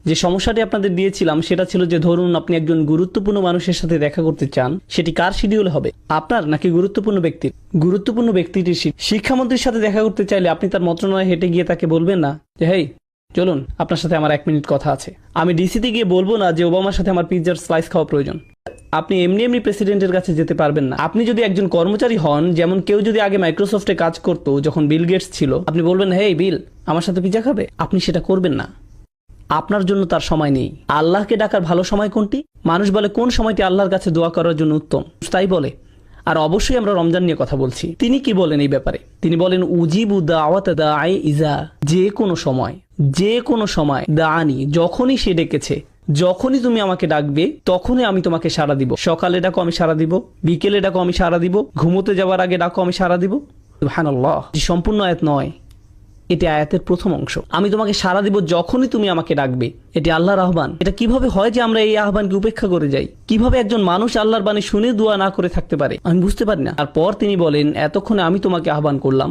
যে সমস্যাটি আপনাদের দিয়েছিলাম, সেটা ছিল যে ধরুন আপনি একজন গুরুত্বপূর্ণ মানুষের সাথে দেখা করতে চান, সেটি কার শিডিউল হবে, আপনার নাকি গুরুত্বপূর্ণ ব্যক্তির? গুরুত্বপূর্ণ ব্যক্তিটির। শিক্ষামন্ত্রীর সাথে দেখা করতে চাইলে আপনি তার মন্ত্রণালয়ে হেঁটে গিয়ে তাকে বলবেন না যে হেই চলুন আপনার সাথে আমার 1 মিনিট কথা আছে। আমি ডিসিতে গিয়ে বলবো না যে ওবামার সাথে আমার পিৎজার স্লাইস খাওয়া প্রয়োজন। আপনি এমনি এমনি প্রেসিডেন্টের কাছে যেতে পারবেন না। আপনি যদি একজন কর্মচারী হন, যেমন কেউ যদি আগে মাইক্রোসফটে কাজ করতো যখন বিল গেটস ছিল, আপনি বলবেন হেই বিল আমার সাথে পিৎজা খাবে? আপনি সেটা করবেন না। আপনার জন্য তার সময় নেই। আল্লাহকে ডাকার ভালো সময় কোনটি? মানুষ বলে কোন সময়টি আল্লাহর কাছে দোয়া করার জন্য উত্তম, তাই বলে। আর অবশ্যই আমরা রমজান নিয়ে কথা বলছি। তিনি কি বলেন এই ব্যাপারে? তিনি বলেন উজিবু দাওয়াত দাঈ ইজা, যে কোনো সময়, যে কোনো সময়, দাআনি, যখনই সে ডেকেছে, যখনই তুমি আমাকে ডাকবে তখনই আমি তোমাকে সাড়া দিব। সকালে ডাকো আমি সাড়া দিব, বিকেলে ডাকো আমি সাড়া দিব, ঘুমোতে যাওয়ার আগে ডাকো আমি সাড়া দিব। সুবহানাল্লাহ। সম্পূর্ণ আয়াত নয়, এটি আয়াতের প্রথম অংশ। আমি তোমাকে সাড়া দিব যখনই তুমি আমাকে ডাকবে। এটি আল্লাহর আহ্বান। এটা কিভাবে হয় যে আমরা এই আহ্বানকে উপেক্ষা করে যাই? কিভাবে একজন মানুষ আল্লাহর বাণী শুনে দোয়া না করে থাকতে পারে? আমি বুঝতে পারি না। তারপর তিনি বলেন এতক্ষণে আমি তোমাকে আহ্বান করলাম,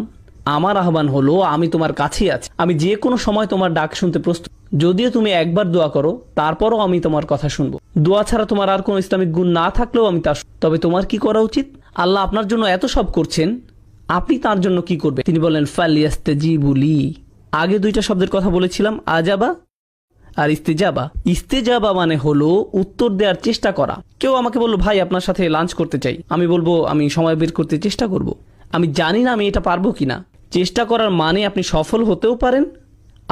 আমার আহ্বান হলো আমি তোমার কাছেই আছি, আমি যে কোনো সময় তোমার ডাক শুনতে প্রস্তুত। যদিও তুমি একবার দোয়া করো, তারপরও আমি তোমার কথা শুনবো। দোয়া ছাড়া তোমার আর কোনো ইসলামিক গুণ না থাকলেও আমি তা তবে তোমার কি করা উচিত? আল্লাহ আপনার জন্য এত সব করছেন, আপনি তার জন্য কি করবে? তিনি বলেন ফালিয়াস্তাজিবু লি। আগে দুইটা শব্দের কথা বলেছিলাম, আজাবা আর ইস্তেজাবা। ইস্তেজাবা মানে হলো উত্তর দেওয়ার চেষ্টা করা। কেউ আমাকে বললো ভাই আপনার সাথে লাঞ্চ করতে চাই, আমি বলবো আমি সময় বের করতে চেষ্টা করব। আমি জানি না আমি এটা পারবো কিনা। চেষ্টা করার মানে আপনি সফল হতেও পারেন,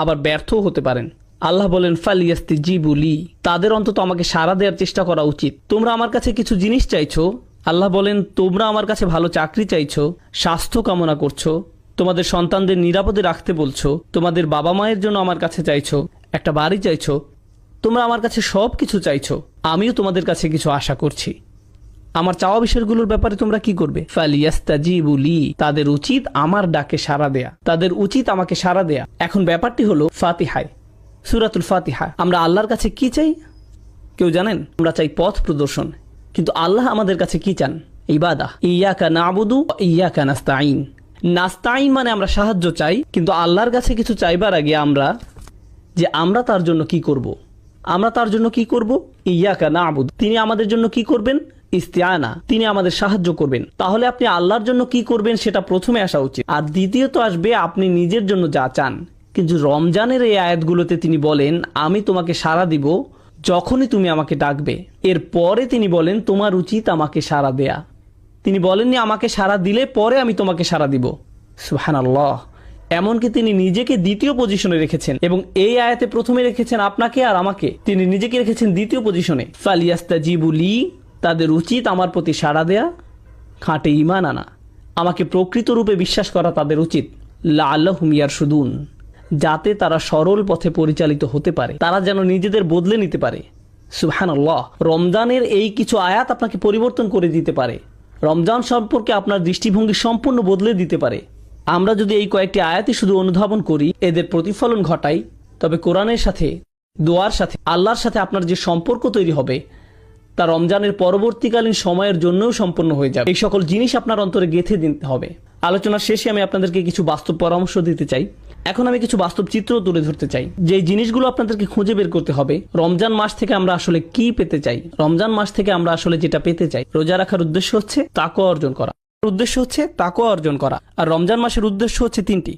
আবার ব্যর্থও হতে পারেন। আল্লাহ বলেন ফালিয়াস্তাজিবু লি, তাদের অন্তত আমাকে সাড়া দেওয়ার চেষ্টা করা উচিত। তোমরা আমার কাছে কিছু জিনিস চাইছো, আল্লাহ বলেন তোমরা আমার কাছে ভালো চাকরি চাইছো, স্বাস্থ্য কামনা করছো, তোমাদের সন্তানদের নিরাপদে রাখতে বলছো, তোমাদের বাবা মায়ের জন্য আমার কাছে চাইছো, একটা বাড়ি চাইছো, তোমরা আমার কাছে সব কিছু চাইছো। আমিও তোমাদের কাছে কিছু আশা করছি। আমার চাওয়া বিষয়গুলোর ব্যাপারে তোমরা কি করবে? ফালিয়াস্তাজিবু লি, তাদের উচিত আমার ডাকে সাড়া দেয়া, তাদের উচিত আমাকে সাড়া দেয়া। এখন ব্যাপারটি হলো ফাতিহায়, সূরাতুল ফাতিহা, আমরা আল্লাহর কাছে কি চাই কেউ জানেন? আমরা চাই পথ প্রদর্শন, কিন্তু আল্লাহ আমাদের কাছে কি চান? ইবাদা। ইয়াকা নাবুদু ওয়া ইয়াকা নাস্তাইন। নাস্তাইন মানে আমরা সাহায্য চাই, কিন্তু আল্লাহর কাছে কিছু চাইবার আগে আমরা তার জন্য কি করব? আমরা তার জন্য কি করব? ইয়াকা নাবুদ, তিনি আমাদের জন্য কি করবেন? ইস্তিআনা, তিনি আমাদের সাহায্য করবেন। তাহলে আপনি আল্লাহর জন্য কি করবেন সেটা প্রথমে আসা উচিত, আর দ্বিতীয়ত আসবে আপনি নিজের জন্য যা চান। কিন্তু রমজানের এই আয়াতগুলোতে তিনি বলেন আমি তোমাকে সাড়া দিব যখনই তুমি আমাকে ডাকবে। এরপরে তিনি বলেন তোমার উচিত আমাকে সাড়া দেয়া। তিনি বলেননি আমাকে সাড়া দিলে পরে আমি তোমাকে সাড়া দিব। সুবহানাল্লাহ। এমনকি তিনি নিজেকে দ্বিতীয় পজিশনে রেখেছেন, এবং এই আয়াতে প্রথমে রেখেছেন আপনাকে আর আমাকে, তিনি নিজেকে রেখেছেন দ্বিতীয় পজিশনে। ফালিয়াস্তাজিবু লি, তাদের উচিত আমার প্রতি সাড়া দেয়া, খাঁটে ঈমান আনা, আমাকে প্রকৃত রূপে বিশ্বাস করা তাদের উচিত। লাআল্লাহুম ইয়ারশুদুন, যাতে তারা সরল পথে পরিচালিত হতে পারে, তারা যেন নিজেদের বদলে নিতে পারে। সুবহানাল্লাহ। রমজানের এই কিছু আয়াত আপনাকে পরিবর্তন করে দিতে পারে, রমজান সম্পর্কে আপনার দৃষ্টিভঙ্গি সম্পূর্ণ বদলে দিতে পারে। আমরা যদি এই কয়েকটি আয়াতই শুধু অনুধাবন করি, এদের প্রতিফলন ঘটাই, তবে কোরআনের সাথে, দোয়ার সাথে, আল্লাহর সাথে আপনার যে সম্পর্ক তৈরি হবে তা রমজানের পরবর্তীকালীন সময়ের জন্যও সম্পন্ন হয়ে যাবে। এই সকল জিনিস আপনার অন্তরে গেঁথে দিতে হবে। আলোচনার শেষে আমি আপনাদেরকে কিছু বাস্তব পরামর্শ দিতে চাই। এখন আমি কিছু বাস্তব চিত্র তুলে ধরতে চাই, যে জিনিসগুলো আপনাদেরকে খুঁজে বের করতে হবে। রমজান মাস থেকে আমরা আসলে কি পেতে চাই, রমজান মাস থেকে আমরা আসলে যেটা পেতে চাই। রোজা রাখার উদ্দেশ্য হচ্ছে তাকওয়া অর্জন করা, আর রমজান মাসের উদ্দেশ্য হচ্ছে তিনটি।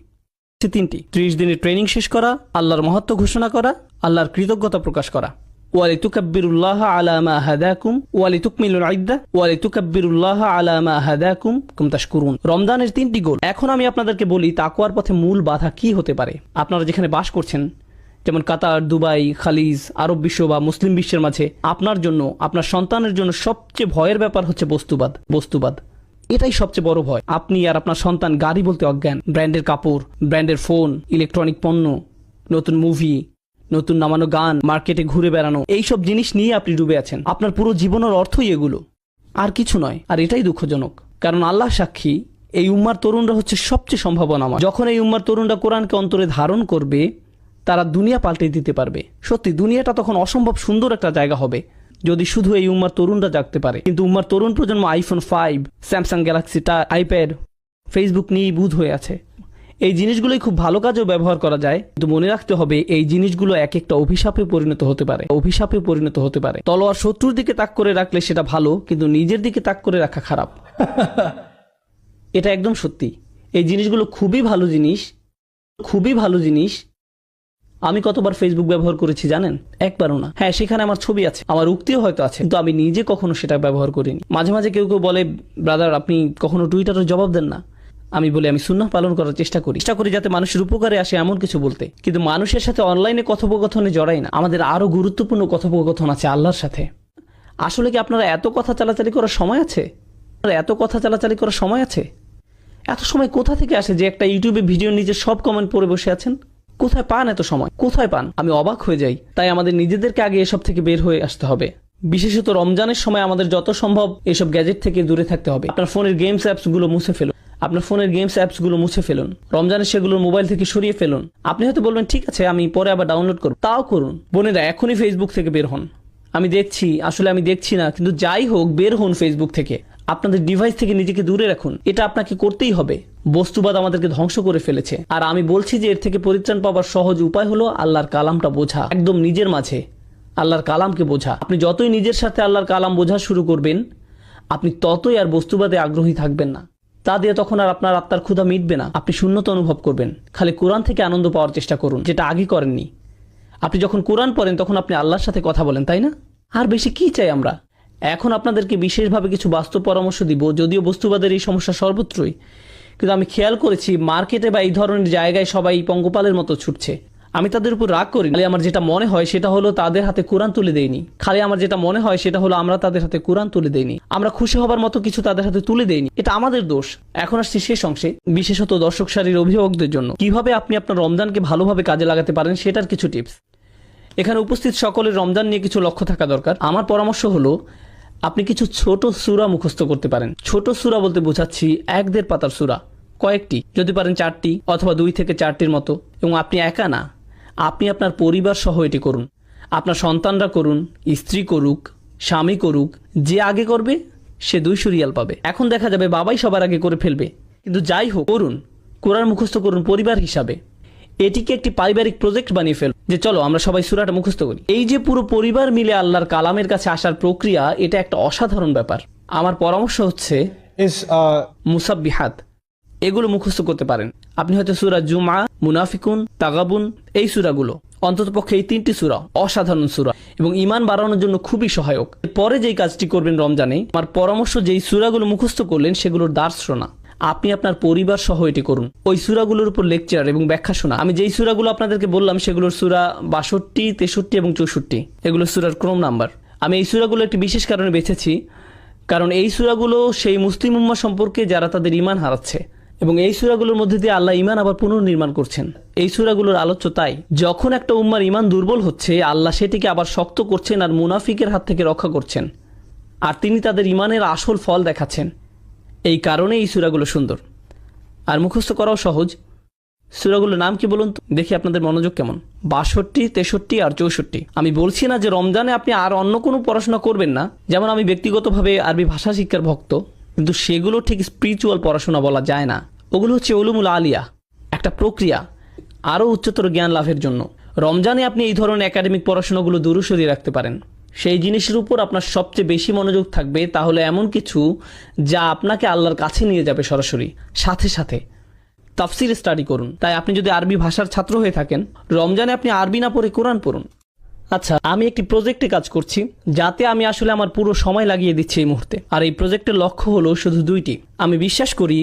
30 দিনের ট্রেনিং শেষ করা, আল্লাহর মহত্ব ঘোষণা করা, আল্লাহর কৃতজ্ঞতা প্রকাশ করা। ওয়ালিতুকাব্বিরুল্লাহ আলা মা হাদাকুম ওয়ালিতুকমিলুল ইদ্দাহ ওয়ালিতুকাব্বিরুল্লাহ আলা মা হাদাকুম কুম তাশকুরুন। রমজানের 3টি গোল। এখন আমি আপনাদেরকে বলি তাকওয়ার পথে মূল বাধা কি হতে পারে। আপনারা যেখানে বাস করছেন, যেমন কাতার, দুবাই, খালিজ, আরব বিশ্ব বা মুসলিম বিশ্বের মাঝে, আপনার জন্য, আপনার সন্তানের জন্য সবচেয়ে ভয়ের ব্যাপার হচ্ছে বস্তুবাদ। এটাই সবচেয়ে বড় ভয়। আপনি আর আপনার সন্তান গাড়ি বলতে অজ্ঞান, ব্র্যান্ডের কাপড়, ব্র্যান্ডের ফোন, ইলেকট্রনিক পণ্য, নতুন মুভি, নতুন নামানো গান, মার্কেটে ঘুরে বেড়ানো, এইসব জিনিস নিয়ে আপনি ডুবে আছেন। আপনার পুরো জীবনের অর্থই এগুলো, আর কিছু নয়। আর এটাই দুঃখজনক, কারণ আল্লাহ সাক্ষী, এই উম্মার তরুণরা হচ্ছে সবচেয়ে সম্ভাবনাময়। যখন এই উম্মার তরুণরা কোরআনকে অন্তরে ধারণ করবে, তারা দুনিয়া পাল্টে দিতে পারবে। সত্যি দুনিয়াটা তখন অসম্ভব সুন্দর একটা জায়গা হবে, যদি শুধু এই উম্মার তরুণরা জাগতে পারে। কিন্তু উম্মার তরুণ প্রজন্ম iPhone 5, Samsung Galaxy, iPad, Facebook নিয়েই বুঁদ হয়ে আছে। এই জিনিসগুলোই খুব ভালো কাজেও ব্যবহার করা যায়, কিন্তু মনে রাখতে হবে এই জিনিসগুলো এক একটা অভিশাপে পরিণত হতে পারে। তলোয়ার শত্রুর দিকে তাক করে রাখলে সেটা ভালো, কিন্তু নিজের দিকে তাক করে রাখা খারাপ। এটা একদম সত্যি। এই জিনিসগুলো খুবই ভালো জিনিস। আমি কতবার ফেসবুক ব্যবহার করেছি জানেন? একবারও না। হ্যাঁ, সেখানে আমার ছবি আছে, আমার উক্তিও হয়তো আছে, কিন্তু আমি নিজে কখনো সেটা ব্যবহার করিনি। মাঝে মাঝে কেউ বলে ব্রাদার আপনি কখনো টুইটারে জবাব দেন না। আমি বলি আমি সুন্নাহ পালন করার চেষ্টা করি যাতে মানুষের উপকারে আসে এমন কিছু বলতে, কিন্তু মানুষের সাথে অনলাইনে কথোপকথনে জড়াই না। আমাদের আরো গুরুত্বপূর্ণ কথোপকথন আছে আল্লাহর সাথে। আসলে কি আপনারা এত কথা চালাচালি করার সময় আছে? এত সময় কোথা থেকে আসে যে একটা ইউটিউবে ভিডিওর নিচে সব কমেন্ট পড়ে বসে আছেন? কোথায় পান এত সময়? আমি অবাক হয়ে যাই। তাই আমাদের নিজেদেরকে আগে এসব থেকে বের হয়ে আসতে হবে। বিশেষত রমজানের সময় আমাদের যত সম্ভব এসব গ্যাজেট থেকে দূরে থাকতে হবে। আপনার ফোনের গেমস অ্যাপসগুলো মুছে ফেলুন। রমজানের সেগুলো মোবাইল থেকে সরিয়ে ফেলুন। আপনি হয়তো বলবেন ঠিক আছে আমি পরে আবার ডাউনলোড করব, তাও করুন। বোনেরা এখনই ফেসবুক থেকে বের হন। আমি দেখছি না, কিন্তু যাই হোক বের হন ফেসবুক থেকে। আপনাদের ডিভাইস থেকে নিজেকে দূরে রাখুন। এটা আপনাকে করতেই হবে। বস্তুবাদ আমাদেরকে ধ্বংস করে ফেলেছে। আর আমি বলছি যে এর থেকে পরিত্রাণ পাওয়ার সহজ উপায় হলো আল্লাহর কালামটা বোঝা, একদম নিজের মাঝে আল্লাহর কালামকে বোঝা। আপনি যতই নিজের সাথে আল্লাহর কালাম বোঝা শুরু করবেন, আপনি ততই আর বস্তুবাদে আগ্রহী থাকবেন না। তা দিয়ে তখন আর আপনার আত্মার ক্ষুধা মিটবে না, আপনি শূন্যতা অনুভব করবেন। খালি কোরআন থেকে আনন্দ পাওয়ার চেষ্টা করুন, যেটা আগে করেননি। আপনি যখন কোরআন পড়েন তখন আপনি আল্লাহর সাথে কথা বলেন, তাই না? আর বেশি কি চাই আমরা? এখন আপনাদেরকে বিশেষভাবে কিছু বাস্তব পরামর্শ দিব, যদিও বস্তুবাদের এই সমস্যা সর্বত্রই, কিন্তু আমি খেয়াল করেছি মার্কেটে বা এই ধরনের জায়গায় সবাই পঙ্গপালের মতো ছুটছে। আমি তাদের উপর রাগ করি। খালি আমার যেটা মনে হয় সেটা হলো তাদের হাতে কোরআন তুলে দেয়নি। খালি আমার যেটা মনে হয় সেটা হলো আমরা তাদের হাতে কোরআন তুলে দেইনি, আমরা খুশি হবার মতো কিছু তাদের হাতে তুলে দেইনি। এটা আমাদের দোষ। এখন আসছি শেষ অংশে, বিশেষত দর্শক সারির অভিভাবকদের জন্য কিভাবে আপনি আপনার রমজানকে ভালোভাবে কাজে লাগাতে পারেন সেটার কিছু টিপস। এখানে উপস্থিত সকলের রমজান নিয়ে কিছু লক্ষ্য থাকা দরকার। আমার পরামর্শ হলো আপনি কিছু ছোট সূরা মুখস্থ করতে পারেন। ছোট সূরা বলতে বোঝাচ্ছি 1-1.5 পাতার সূরা, কয়েকটি, যদি পারেন 4টি অথবা 2 থেকে 4টির মতো। এবং আপনি একা না, আপনি আপনার পরিবার সহ এটি করুন। আপনার সন্তানরা করুন, স্ত্রী করুক, স্বামী করুক, যে আগে করবে সে 2 সিরিয়াল পাবে। এখন দেখা যাবে বাবাই সবার আগে করে ফেলবে, কিন্তু যাই হোক করুন, কোরআন মুখস্থ করুন পরিবার হিসাবে। এটিকে একটি পারিবারিক প্রজেক্ট বানিয়ে ফেল, যে চলো আমরা সবাই সূরাটা মুখস্থ করি। এই যে পুরো পরিবার মিলে আল্লাহর কালামের কাছে আসার প্রক্রিয়া, এটা একটা অসাধারণ ব্যাপার। আমার পরামর্শ হচ্ছে মুসাব্বিহাত, এগুলো মুখস্থ করতে পারেন। আপনি হয়তো সূরা জুমআ, মুনাফিকুন, তাগাবুন, এই সূরাগুলো, অন্ততপক্ষে এই 3টি সূরা অসাধারণ সূরা এবং ঈমান বাড়ানোর জন্য খুবই সহায়ক। পরে যেই কাজটি করবেন রমজানে, আমার পরামর্শ যেই সূরাগুলো মুখস্থ করলেন সেগুলোর দার্স শোনা। আপনি আপনার পরিবার সহ এটি করুন, ওই সূরাগুলোর উপর লেকচার এবং ব্যাখ্যা শোনা। আমি যেই সূরাগুলো আপনাদেরকে বললাম সেগুলোর সূরা 62, 63 এবং 64, এগুলো সূরার ক্রম নাম্বার। আমি এই সূরাগুলো একটি বিশেষ কারণে বেছেছি, কারণ এই সূরাগুলো সেই মুসলিম উম্মাহ সম্পর্কে যারা তাদের ঈমান হারাচ্ছে, এবং এই সূরাগুলোর মধ্যে দিয়ে আল্লাহ ঈমান আবার পুনর্নির্মাণ করছেন। এই সূরাগুলোর আলোচ্য তাই, যখন একটা উম্মার ঈমান দুর্বল হচ্ছে, আল্লাহ সেটিকে আবার শক্ত করছেন আর মুনাফিকের হাত থেকে রক্ষা করছেন, আর তিনি তাদের ঈমানের আসল ফল দেখাচ্ছেন। এই কারণে এই সূরাগুলো সুন্দর আর মুখস্থ করাও সহজ। সূরাগুলোর নাম কি বলুন তো, দেখি আপনাদের মনোযোগ কেমন। 62, 63 আর 64। আমি বলছি না যে রমজানে আপনি আর অন্য কোনো পড়াশোনা করবেন না, যেমন আমি ব্যক্তিগতভাবে আরবি ভাষা শিক্ষার ভক্ত, কিন্তু সেগুলো ঠিক স্পিরিচুয়াল পড়াশোনা বলা যায় না। ওগুলো হচ্ছে উলুমুল আলিয়া, একটা প্রক্রিয়া আরও উচ্চতর জ্ঞান লাভের জন্য। রমজানে আপনি এই ধরনের একাডেমিক পড়াশোনাগুলো দূরে সরিয়ে রাখতে পারেন। সেই জিনিসের উপর আপনার সবচেয়ে বেশি মনোযোগ থাকবে, তাহলে এমন কিছু যা আপনাকে আল্লাহর কাছে নিয়ে যাবে সরাসরি। সাথে সাথে তাফসির স্টাডি করুন। তাই আপনি যদি আরবি ভাষার ছাত্র হয়ে থাকেন, রমজানে আপনি আরবি না পড়ে কোরআন পড়ুন। আচ্ছা, আমি একটি প্রজেক্টে কাজ করছি, যাতে আমি আসলে আমার পুরো সময় লাগিয়ে দিচ্ছি এই মুহূর্তে। আর এই প্রজেক্টের লক্ষ্য হলো শুধু 2টি। আমি বিশ্বাস করি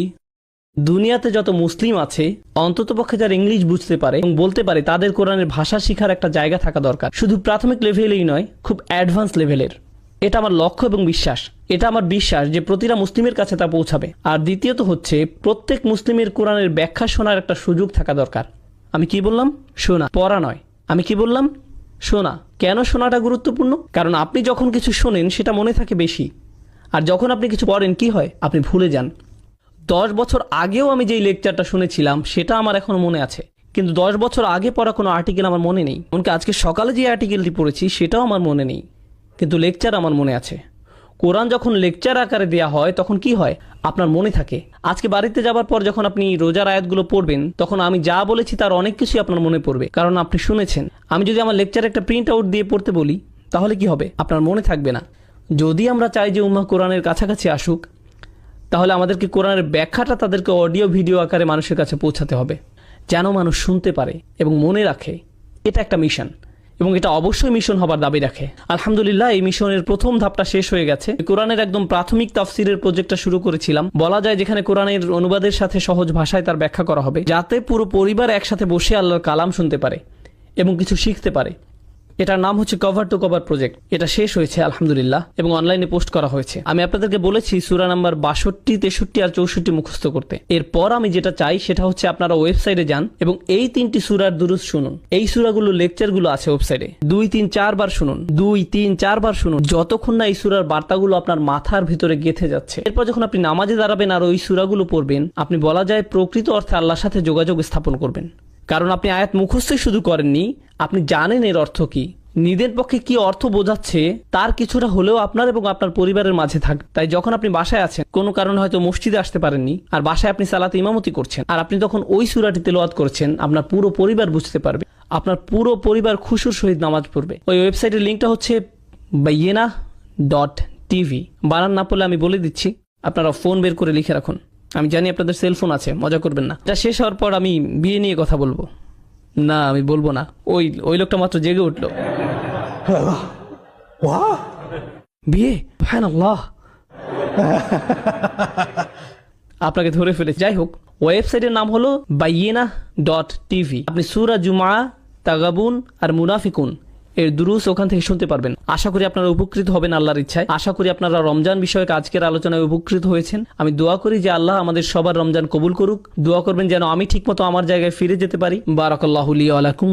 দুনিয়াতে যত মুসলিম আছে, অন্ততপক্ষে যারা ইংলিশ বুঝতে পারে এবং বলতে পারে, তাদের কোরআনের ভাষা শেখার একটা জায়গা থাকা দরকার। শুধু প্রাথমিক লেভেলেই নয়, খুব অ্যাডভান্স লেভেলের। এটা আমার লক্ষ্য এবং বিশ্বাস। এটা আমার বিশ্বাস যে প্রতিটা মুসলিমের কাছে তা পৌঁছাবে। আর দ্বিতীয়ত হচ্ছে, প্রত্যেক মুসলিমের কোরআনের ব্যাখ্যা শোনার একটা সুযোগ থাকা দরকার। আমি কি বললাম? শোনা, পড়া নয়। আমি কি বললাম? শোনা। কেন শোনাটা গুরুত্বপূর্ণ? কারণ আপনি যখন কিছু শোনেন সেটা মনে থাকে বেশি, আর যখন আপনি কিছু পড়েন কি হয়? আপনি ভুলে যান। 10 বছর আগেও আমি যেই লেকচারটা শুনেছিলাম সেটা আমার এখনো মনে আছে, কিন্তু 10 বছর আগে পড়া কোনো আর্টিকেল আমার মনে নেই। এমনকি আজকে সকালে যে আর্টিকেলটি পড়েছি সেটাও আমার মনে নেই, কিন্তু লেকচার আমার মনে আছে। কোরআন যখন লেকচার আকারে দেওয়া হয় তখন কি হয়? আপনার মনে থাকে। আজকে বাড়িতে যাবার পর যখন আপনি রোজার আয়াতগুলো পড়বেন, তখন আমি যা বলেছি তার অনেক কিছুই আপনার মনে পড়বে, কারণ আপনি শুনেছেন। আমি যদি আমার লেকচার একটা প্রিন্ট আউট দিয়ে পড়তে বলি, তাহলে কি হবে? আপনার মনে থাকবে না। যদি আমরা চাই যে উম্মাহ কোরআনের কাছাকাছি আসুক, তাহলে আমাদেরকে কোরআনের ব্যাখ্যাটা তাদেরকে অডিও ভিডিও আকারে মানুষের কাছে পৌঁছাতে হবে, যেন মানুষ শুনতে পারে এবং মনে রাখে। এটা একটা মিশন, এবং এটা অবশ্যই মিশন হবার দাবি রাখে। আলহামদুলিল্লাহ, এই মিশনের প্রথম ধাপটা শেষ হয়ে গেছে। কোরআনের একদম প্রাথমিক তাফসিরের প্রজেক্টটা শুরু করেছিলাম, বলা যায়, যেখানে কোরআনের অনুবাদের সাথে সহজ ভাষায় তার ব্যাখ্যা করা হবে, যাতে পুরো পরিবার একসাথে বসে আল্লাহর কালাম শুনতে পারে এবং কিছু শিখতে পারে। এটার নাম হচ্ছে কভার টু কভার প্রজেক্ট। এটা শেষ হয়েছে আলহামদুলিল্লাহ, এবং অনলাইনে পোস্ট করা হয়েছে। আমি আপনাদেরকে বলেছি সূরা নাম্বার 62, 63 আর 64 মুখস্থ করতে। এরপর আমি যেটা চাই সেটা হচ্ছে আপনারা ওয়েবসাইটে যান এবং এই 3টি সূরার দুরূদ শুনুন। এই সূরাগুলো লেকচারগুলো আছে ওয়েবসাইটে, 2, 3, 4 বার শুনুন। 2, 3, 4 বার শুনুন, যতক্ষণ না এই সূরার বার্তাগুলো আপনার মাথার ভিতরে গেঁথে যাচ্ছে। এরপর যখন আপনি নামাজে দাঁড়াবেন আর ওই সূরাগুলো পড়বেন, আপনি বলা যায় প্রকৃত অর্থে আল্লাহর সাথে যোগাযোগ স্থাপন করবেন। কারণ আপনি আয়াত মুখস্থই শুধু করেননি, আপনি জানেন এর অর্থ কি, নিদের পক্ষে কি অর্থ বোঝাচ্ছে তার কিছুটা হলেও আপনার এবং আপনার পরিবারের মাঝে থাকবে। তাই যখন আপনি বাসায় আছেন, কোনো কারণে হয়তো মসজিদে আসতে পারেননি, আর বাসায় আপনি সালাতে ইমামতি করছেন, আর আপনি তখন ওই সূরাটি তেলাওয়াত করছেন, আপনার পুরো পরিবার বুঝতে পারবে, আপনার পুরো পরিবার খুশুর সহিত নামাজ পড়বে। ওই ওয়েবসাইটের লিঙ্কটা হচ্ছে bayyinah.tv। বানান না পড়লে আমি বলে দিচ্ছি, আপনারা ফোন বের করে লিখে রাখুন। আমি জানি আপনাদের সেলফোন আছে, মজা করবেন না। এটা শেষ হওয়ার পর আমি বিয়ে নিয়ে কথা বলবো। না, আমি বলবো না। ওই লোকটা মাত্র জেগে উঠলো। বিয়ে? সুবহানাল্লাহ। আপনাকে ধরে ফেলে। যাই হোক, ওয়েবসাইটের নাম হলো bayyinah.tv। আপনি সূরা জুমআ, তাগাবুন আর মুনাফিকুন এর দুরুস ওখান থেকে শুনতে পারবেন। আশা করি আপনারা উপকৃত হবেন আল্লাহর ইচ্ছায়। আশা করি আপনারা রমজান বিষয়ক আজকের আলোচনায় উপকৃত হয়েছেন। আমি দোয়া করি যে আল্লাহ আমাদের সবার রমজান কবুল করুক। দোয়া করবেন যেন আমি ঠিকমতো আমার জায়গায় ফিরে যেতে পারি। বারাকাল্লাহু লি ওয়া লাকুম।